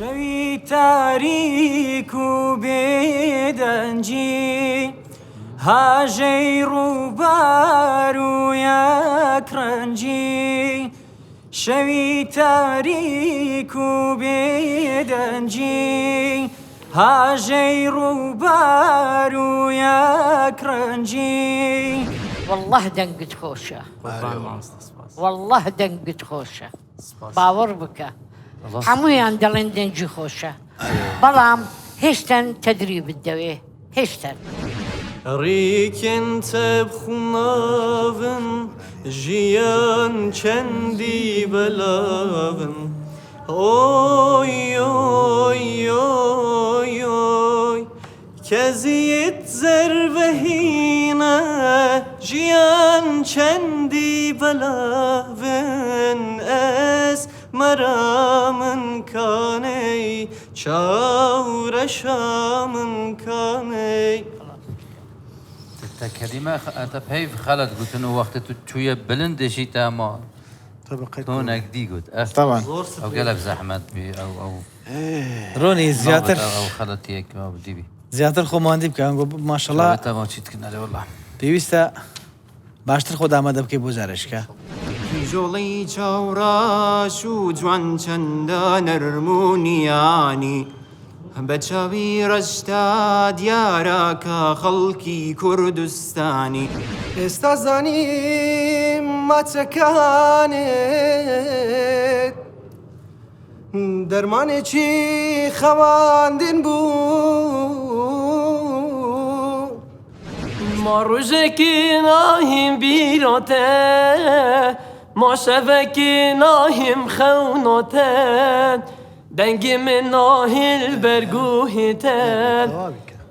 شەوی تاریک و بێدەنجی هاژەی ڕووبار و یەکڕەنجی شەوی تاریک و بێدەنجی هاژەی ڕووبار و یەکڕەنجی والله دەنگت خۆشە والله دەنگت خۆشە باوەڕ بکە هەموویان دەڵێن دەنگی خۆشە بەڵام هێشتن تەدریبت دەوێ هێشتن ڕیکێن تەبخوناون ژیان چەندی بەلاون ئۆی ئۆی ئۆی ئۆی کەزیت زەربەهینە ژیان چەندی بەلاون ئەس مەرا من کانەی چاورەشا من کانەی كلمة أنت بهيف خالد قلت إنه وقت تويا بلندشي تاما هونك دي قلت طبعا أو قلب زحمة بي أو روني زياتر أو خالد هيك ما بدي بي زياتر خو ما عندي بكان ما شاء الله تمام شيء تكنا عليه والله بيوستا باشتر خود آمده بكي بوزارش که جۆڵی چاوڕاش و جوان چەندە نەرمونیانی بە چاوی ڕەشتا دیارەکە خەڵکی کوردستانی ئێستا زانیم ماچەکانت دەرمانێکی خەواندن بوو ما ڕۆژێکی ناهیم بیرۆتە ما شەڤێکی ناهیم خەونۆتە دەنگی من ناهیل بەرگوهێتە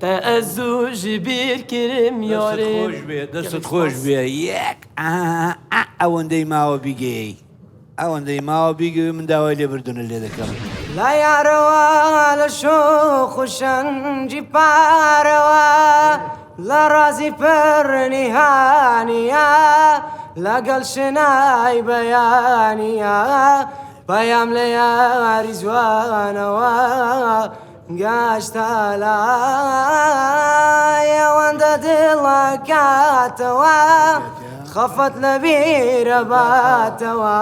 تا ئەزوو بیر کرم یارێ دەستت خۆش بێ یەک ئەوەندەی ماوە بیگەی ئەوەندەی ماوە بیگوی من داوای لێبردونە لێ دەکەم لا یارەوە لە شۆخ و شەنجی پارەوە لە ڕازی پڕنیهانیە لەگەڵ شنای بەیانیە بەیام لە یاری جوانەوە گەشتە لای ئەوەندە دڵەکاتەوە خەفەت لە بیرە باتەوە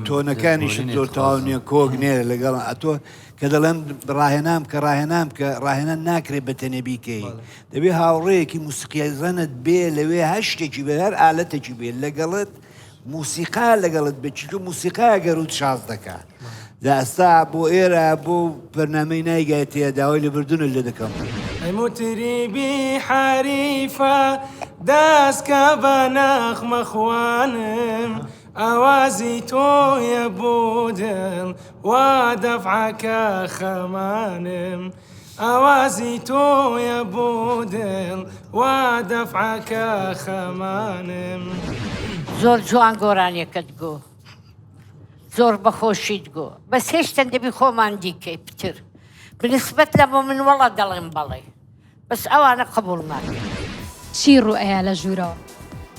تۆنەکانیشت زۆر تەواو نییە کۆک نێرە لەگەڵ ئەتۆ کە دەڵێن ڕاهێنام کە ڕاهێنان ناکرێت بە تەنێ بیکەی دەبێ هاوڕێیەکی موسیقیزەنت بێ لەوێ هەر شتێکی بێ هەر ئالەتێکی بێت لەگەڵت موسیقا لەگەڵت بچیت و موسیقا گەروت شاز دەکات داستا بۆ ئێرە بۆ بەرنامەی نایگایەتەیە داوای لێبردونە لێ دەکەم مطربی حریفە دەستکە بە نەخمە خوانم ئەوازی تۆیە بۆ دڵ وا دەفعەکە خەمانم ئەوازی تۆیە بۆ دڵ وا دەفعەکە خەمانم زۆر جوان گۆرانیەکەت گۆ زۆر بەخۆشیت گۆ بەس هێشتن دەبی خۆمان دیکەی پتر بنسبەت لە بۆ من وەڵا دەڵێن بەڵێ بەس ئەوانە قبول ناکەن چی ڕوئەیە لە ژوورەوە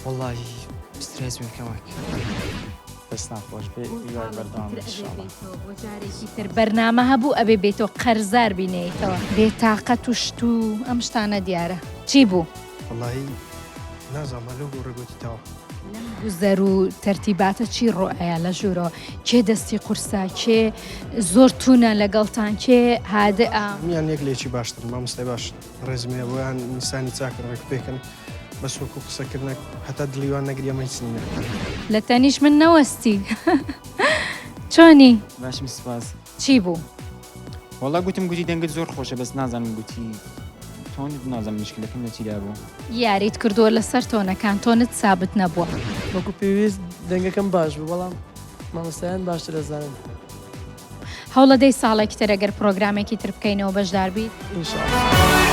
والله سترێس کەمەک بەس ناخۆش بێ بەردەوام جارێکی تر بەرنامە هەبوو ئەبێ بێتەوە قەرزار بینێیتەوە بێتاقەت و شت و ئەم شتانە دیارە چی بوو؟ واللهی نازانم لەو ڕێگوتیتەوە گوزەر و تەرتیباتە چی ڕۆئەیە لە ژوورەوە کێ دەستی قورسا کێ زۆر توونە لەگەڵتان کێ هادە میان یەک لێکی باشتر مامۆستای باش ڕێزمێ بۆیان نیسانی چاکە ڕێک پێکەن بەس وەکو قسەکردنێک هەتا دڵیوان نەگریە مەیسنینە لە تەنیش من نەوەستی چۆنی؟ باشم سپاس چی بوو؟ وەڵا گوتم گوتی دەنگت زۆر خۆشە بەس نازانم گوتی تۆنت نازانم مشکلەکەم لە چیدا بوو یاریت کردووە لەسەر تۆنەکان تۆنت سابت نەبووە وەکو پێویست دەنگەکەم باش بوو بەڵام مامۆستایان باشتر دەزانن هەوڵەدەی ساڵێکی تر ئەگەر پرۆگرامێکی تر بکەینەوە بەشدار بیت ئینشاءالله